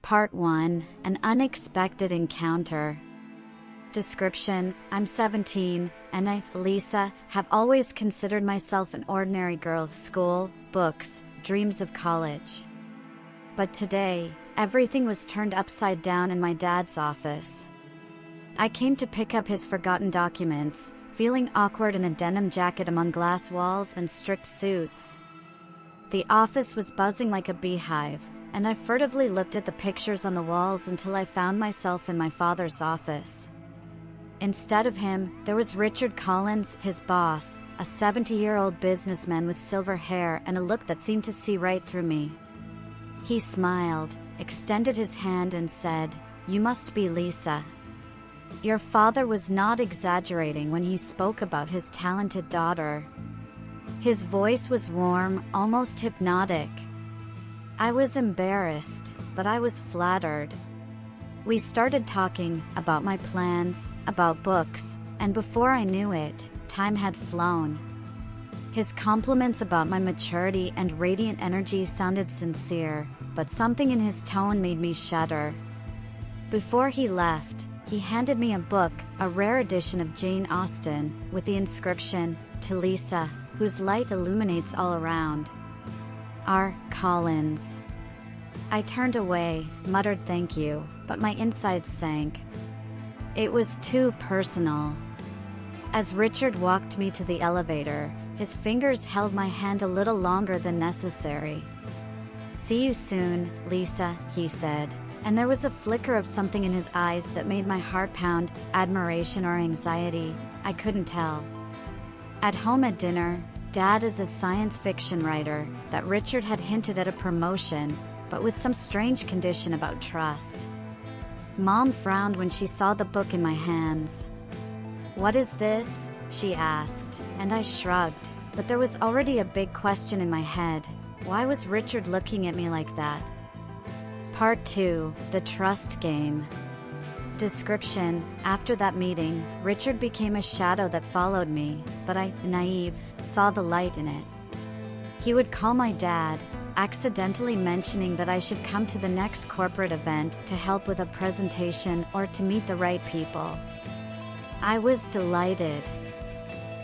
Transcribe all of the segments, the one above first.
Part 1: An Unexpected Encounter. Description: I'm 17, and I, Lisa, have always considered myself an ordinary girl of school, books, dreams of college. But today, everything was turned upside down in my dad's office. I came to pick up his forgotten documents, feeling awkward in a denim jacket among glass walls and strict suits. The office was buzzing like a beehive, and I furtively looked at the pictures on the walls until I found myself in my father's office. Instead of him, there was Richard Collins, his boss, a 70-year-old businessman with silver hair and a look that seemed to see right through me. He smiled, extended his hand and said, "You must be Lisa." Your father was not exaggerating when he spoke about his talented daughter. His voice was warm, almost hypnotic. I was embarrassed, but I was flattered. We started talking about my plans, about books, and before I knew it, time had flown. His compliments about my maturity and radiant energy sounded sincere, but something in his tone made me shudder. Before he left, he handed me a book, a rare edition of Jane Austen, with the inscription, "To Lisa, whose light illuminates all around. R. Collins." I turned away, muttered thank you, but my insides sank. It was too personal. As Richard walked me to the elevator, his fingers held my hand a little longer than necessary. "See you soon, Lisa," he said, and there was a flicker of something in his eyes that made my heart pound, admiration or anxiety, I couldn't tell. At home at dinner, Dad is a science fiction writer that Richard had hinted at a promotion, but with some strange condition about trust. Mom frowned when she saw the book in my hands. "What is this?" she asked, and I shrugged, but there was already a big question in my head. Why was Richard looking at me like that? Part 2: The Trust Game. Description: After that meeting, Richard became a shadow that followed me, but I, naive, saw the light in it. He would call my dad, accidentally mentioning that I should come to the next corporate event to help with a presentation or to meet the right people. I was delighted.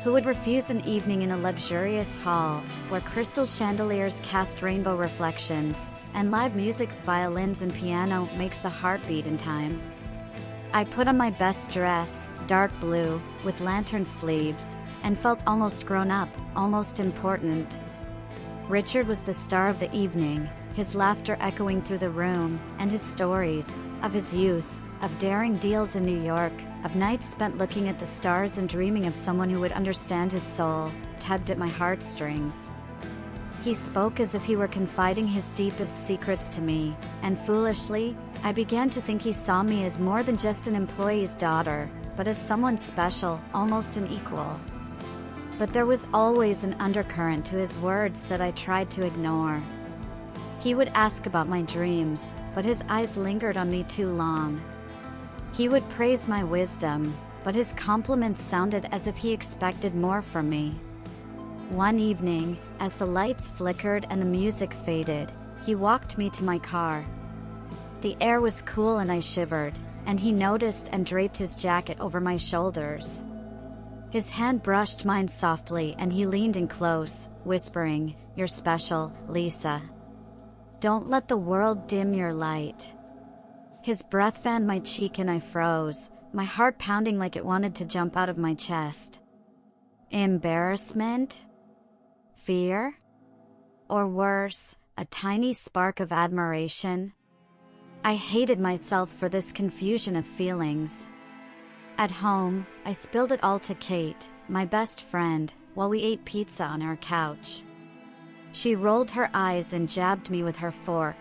Who would refuse an evening in a luxurious hall, where crystal chandeliers cast rainbow reflections, and live music, violins and piano makes the heart beat in time? I put on my best dress, dark blue, with lantern sleeves, and felt almost grown up, almost important. Richard was the star of the evening, his laughter echoing through the room, and his stories, of his youth, of daring deals in New York, of nights spent looking at the stars and dreaming of someone who would understand his soul, tugged at my heartstrings. He spoke as if he were confiding his deepest secrets to me, and foolishly, I began to think he saw me as more than just an employee's daughter, but as someone special, almost an equal. But there was always an undercurrent to his words that I tried to ignore. He would ask about my dreams, but his eyes lingered on me too long. He would praise my wisdom, but his compliments sounded as if he expected more from me. One evening, as the lights flickered and the music faded, he walked me to my car. The air was cool and I shivered, and he noticed and draped his jacket over my shoulders. His hand brushed mine softly and he leaned in close, whispering, "You're special, Lisa. Don't let the world dim your light." His breath fanned my cheek and I froze, my heart pounding like it wanted to jump out of my chest. Embarrassment? Fear? Or worse, a tiny spark of admiration? I hated myself for this confusion of feelings. At home, I spilled it all to Kate, my best friend, while we ate pizza on our couch. She rolled her eyes and jabbed me with her fork.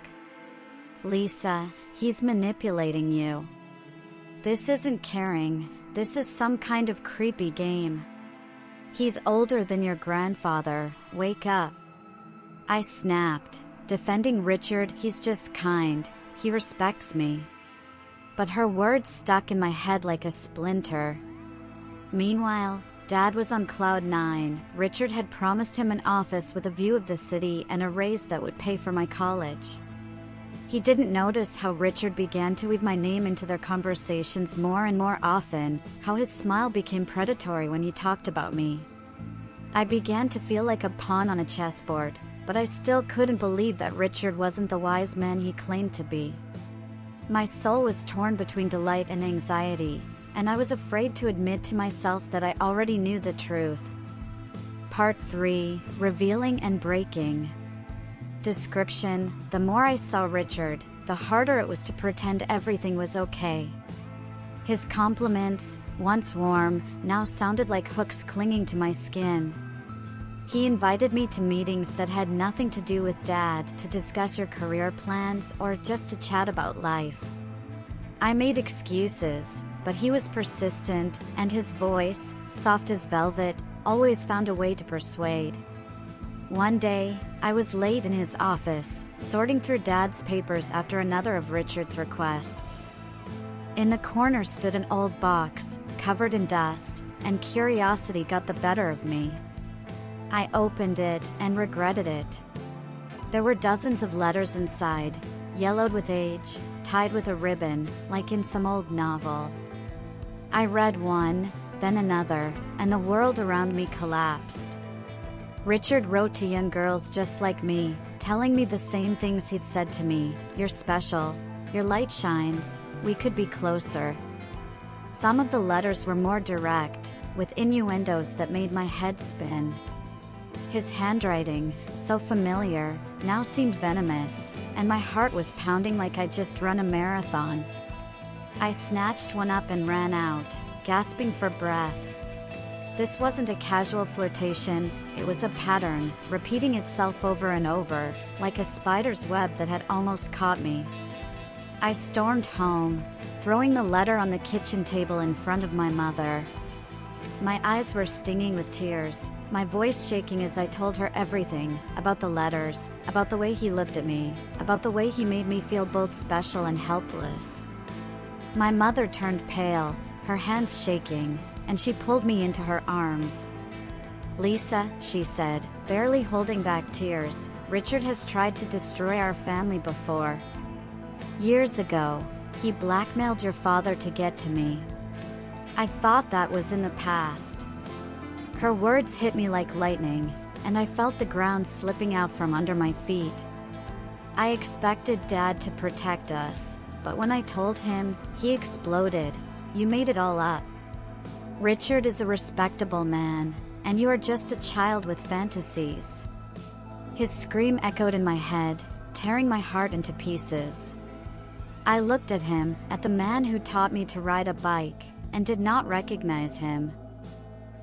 "Lisa, he's manipulating you. This isn't caring, this is some kind of creepy game. He's older than your grandfather, wake up." I snapped, defending Richard. "He's just kind, he respects me." But her words stuck in my head like a splinter. Meanwhile, Dad was on cloud 9. Richard had promised him an office with a view of the city and a raise that would pay for my college. He didn't notice how Richard began to weave my name into their conversations more and more often, how his smile became predatory when he talked about me. I began to feel like a pawn on a chessboard, but I still couldn't believe that Richard wasn't the wise man he claimed to be. My soul was torn between delight and anxiety, and I was afraid to admit to myself that I already knew the truth. Part 3: Revealing and Breaking. Description: the more I saw Richard, the harder it was to pretend everything was okay. His compliments, once warm, now sounded like hooks clinging to my skin. He invited me to meetings that had nothing to do with Dad, to discuss your career plans or just to chat about life. I made excuses, but he was persistent, and his voice, soft as velvet, always found a way to persuade. One day, I was late in his office, sorting through Dad's papers after another of Richard's requests. In the corner stood an old box, covered in dust, and curiosity got the better of me. I opened it and regretted it. There were dozens of letters inside, yellowed with age, tied with a ribbon, like in some old novel. I read one, then another, and the world around me collapsed. Richard wrote to young girls just like me, telling me the same things he'd said to me: "You're special, your light shines, we could be closer." Some of the letters were more direct, with innuendos that made my head spin. His handwriting, so familiar, now seemed venomous, and my heart was pounding like I'd just run a marathon. I snatched one up and ran out, gasping for breath. This wasn't a casual flirtation, it was a pattern, repeating itself over and over, like a spider's web that had almost caught me. I stormed home, throwing the letter on the kitchen table in front of my mother. My eyes were stinging with tears, my voice shaking as I told her everything, about the letters, about the way he looked at me, about the way he made me feel both special and helpless. My mother turned pale, her hands shaking, and she pulled me into her arms. "Lisa," she said, barely holding back tears, "Richard has tried to destroy our family before. Years ago, he blackmailed your father to get to me. I thought that was in the past." Her words hit me like lightning, and I felt the ground slipping out from under my feet. I expected Dad to protect us, but when I told him, he exploded. "You made it all up. Richard is a respectable man, and you are just a child with fantasies." His scream echoed in my head, tearing my heart into pieces. I looked at him, at the man who taught me to ride a bike, and did not recognize him.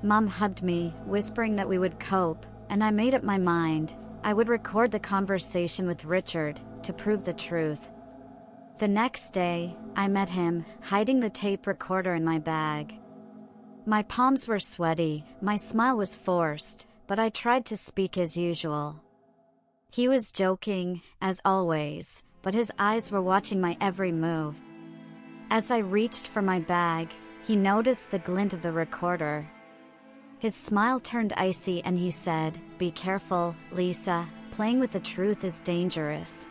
Mom hugged me, whispering that we would cope, and I made up my mind. I would record the conversation with Richard, to prove the truth. The next day, I met him, hiding the tape recorder in my bag. My palms were sweaty, my smile was forced, but I tried to speak as usual. He was joking, as always, but his eyes were watching my every move. As I reached for my bag, he noticed the glint of the recorder. His smile turned icy and he said, "Be careful, Lisa, playing with the truth is dangerous."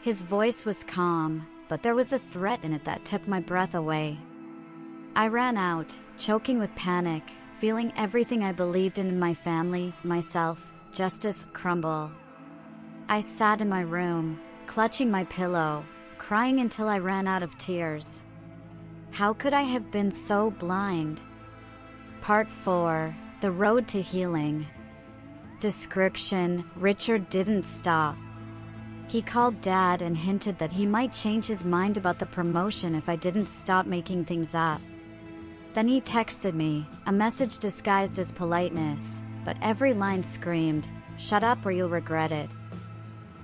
His voice was calm, but there was a threat in it that took my breath away. I ran out, choking with panic, feeling everything I believed in my family, myself, justice, crumble. I sat in my room, clutching my pillow, crying until I ran out of tears. How could I have been so blind? Part 4: The Road to Healing. Description: Richard didn't stop. He called Dad and hinted that he might change his mind about the promotion if I didn't stop making things up. Then he texted me, a message disguised as politeness, but every line screamed, "Shut up or you'll regret it."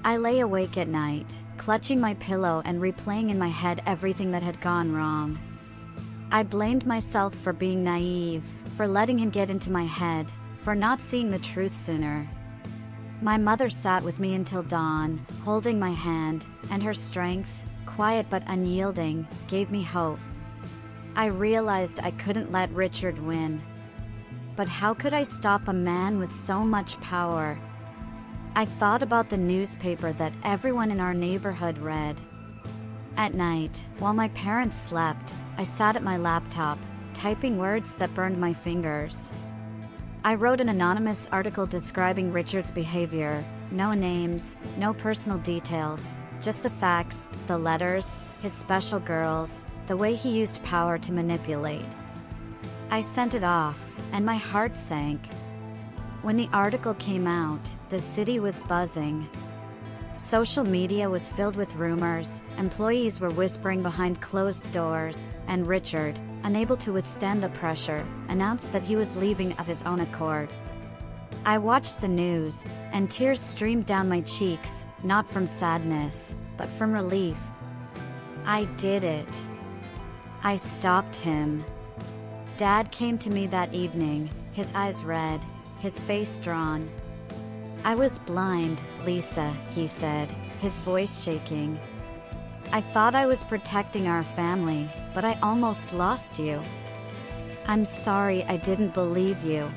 I lay awake at night, clutching my pillow and replaying in my head everything that had gone wrong. I blamed myself for being naive, for letting him get into my head, for not seeing the truth sooner. My mother sat with me until dawn, holding my hand, and her strength, quiet but unyielding, gave me hope. I realized I couldn't let Richard win. But how could I stop a man with so much power? I thought about the newspaper that everyone in our neighborhood read. At night, while my parents slept, I sat at my laptop, typing words that burned my fingers. I wrote an anonymous article describing Richard's behavior. No names, no personal details, just the facts, the letters, his special girls, the way he used power to manipulate. I sent it off, and my heart sank. When the article came out, the city was buzzing. Social media was filled with rumors, employees were whispering behind closed doors, and Richard, unable to withstand the pressure, announced that he was leaving of his own accord. I watched the news, and tears streamed down my cheeks, not from sadness, but from relief. I did it. I stopped him. Dad came to me that evening, his eyes red, his face drawn. "I was blind, Lisa," he said, his voice shaking. "I thought I was protecting our family, but I almost lost you. I'm sorry I didn't believe you."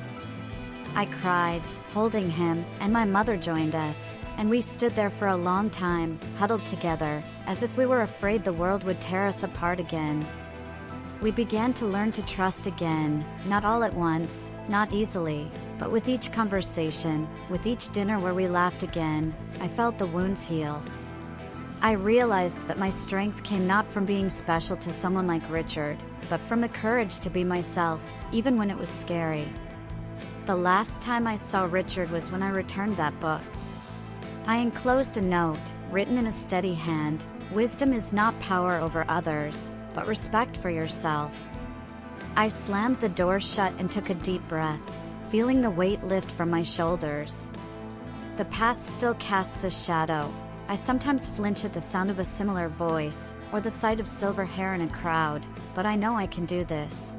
I cried, holding him, and my mother joined us, and we stood there for a long time, huddled together, as if we were afraid the world would tear us apart again. We began to learn to trust again, not all at once, not easily, but with each conversation, with each dinner where we laughed again, I felt the wounds heal. I realized that my strength came not from being special to someone like Richard, but from the courage to be myself, even when it was scary. The last time I saw Richard was when I returned that book. I enclosed a note, written in a steady hand: "Wisdom is not power over others, but respect for yourself." I slammed the door shut and took a deep breath, feeling the weight lift from my shoulders. The past still casts a shadow. I sometimes flinch at the sound of a similar voice, or the sight of silver hair in a crowd, but I know I can do this.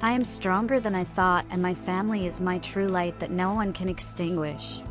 I am stronger than I thought, and my family is my true light that no one can extinguish.